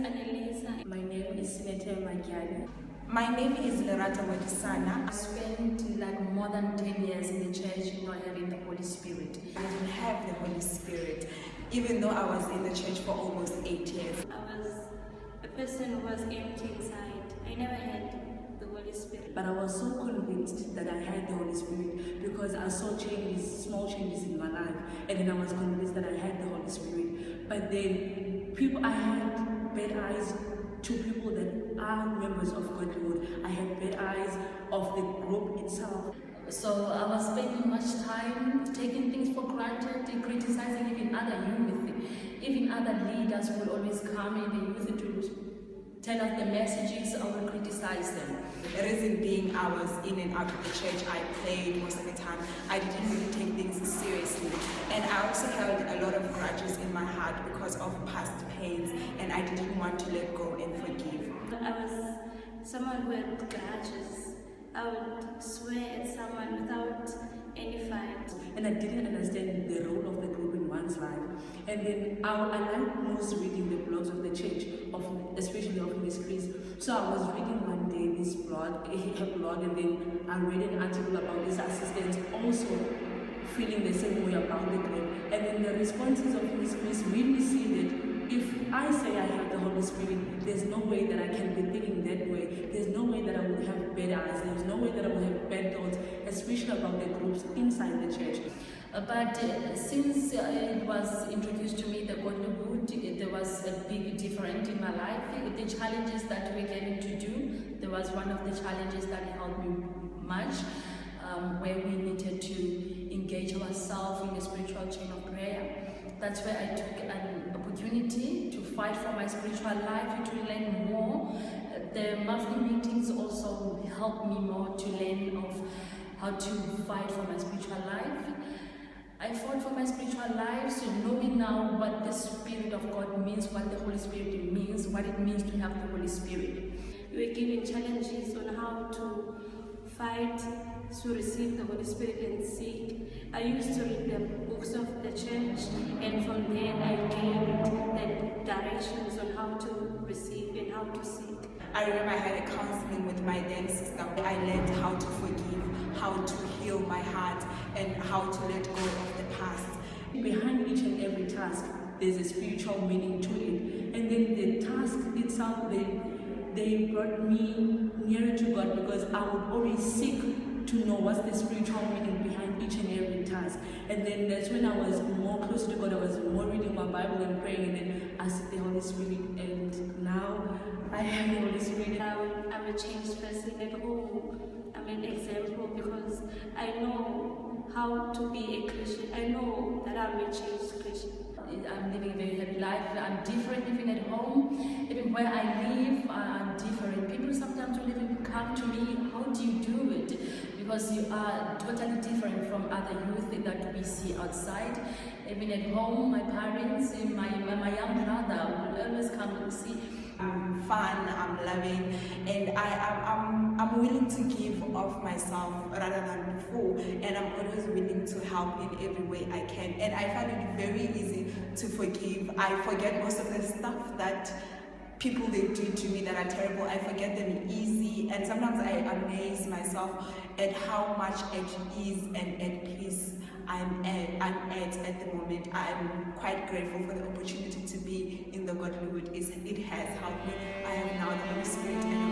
Annalisa. My name is Sinete Magyani. My name is Lerata Wadisana. I spent like more than 10 years in the church not having the Holy Spirit. I didn't have the Holy Spirit, even though I was in the church for almost 8 years. I was a person who was empty inside. I never had the Holy Spirit. But I was so convinced that I had the Holy Spirit because I saw changes, small changes in my life, and then I was convinced that I had the Holy Spirit. But then I had bad eyes to people that are members of Godlywood. I had bad eyes of the group itself. So I was spending much time taking things for granted and criticizing even other youth. Even other leaders will always come in the youth to tell us the messages, I will criticize them. The reason being, I was in and out of the church. I played most of the time. I didn't really take things seriously. And I also held a lot of grudges in my heart because of past pains, and I didn't want to let go and forgive. I was someone who had grudges. I would swear at someone without any fight. And I didn't understand the role of the group in one's life. And then I liked most reading the blogs of the church, especially of Miss Chris. So I was reading one day this blog, a blog, and then I read an article about this assistant also feeling the same way about the group. And then the responses of Miss Chris made me see that if I say I have the Holy Spirit, there's no way that I can be thinking that way. There's no way that I would have bad eyes. There's no way that I would have bad thoughts, especially about the groups inside the church. But since it was introduced to me, the Godlywood, there was a big difference in my life. The challenges that we getting to do, there was one of the challenges that helped me much, where we needed to engage ourselves in the spiritual chain of prayer. That's where I took an opportunity to fight for my spiritual life, to learn more. The monthly meetings also helped me more to learn of how to fight for my spiritual life. I fought for my spiritual life, so knowing now what the Spirit of God means, what the Holy Spirit means, what it means to have the Holy Spirit. We were given challenges on how to fight to receive the Holy Spirit and seek. I used to read the books of the church, and from there I gained the directions on how to receive and how to seek. I remember I had a counseling with my then sister. I learned how to forgive, how to heal my heart, and how to let go of the past. Behind each and every task, there's a spiritual meaning to it. And then the task itself, they brought me nearer to God because I would always seek to know what's the spiritual meaning behind each and every task. And then that's when I was more close to God. I was more reading my Bible and praying, and then I asked the Holy Spirit, and now I have the Holy Spirit. I'm a changed person at home. I'm an example because I know how to be a Christian. I know that I'm a changed Christian. I'm living a very happy life. I'm different even at home. Even where I live, I'm different. People sometimes will even come to me, how do you do it? Because you are totally different from other youth that we see outside. Even at home, my parents, my young brother will always come and see. I'm fun, I'm loving, and I'm willing to give of myself rather than before, and I'm always willing to help in every way I can. And I find it very easy to forgive. I forget most of the stuff that people they do to me that are terrible. I forget them easy, and sometimes I amaze myself at how much at ease and at peace I'm at the moment. I'm quite grateful for the opportunity to be in the Godlywood. It has helped me. I have now the Holy Spirit and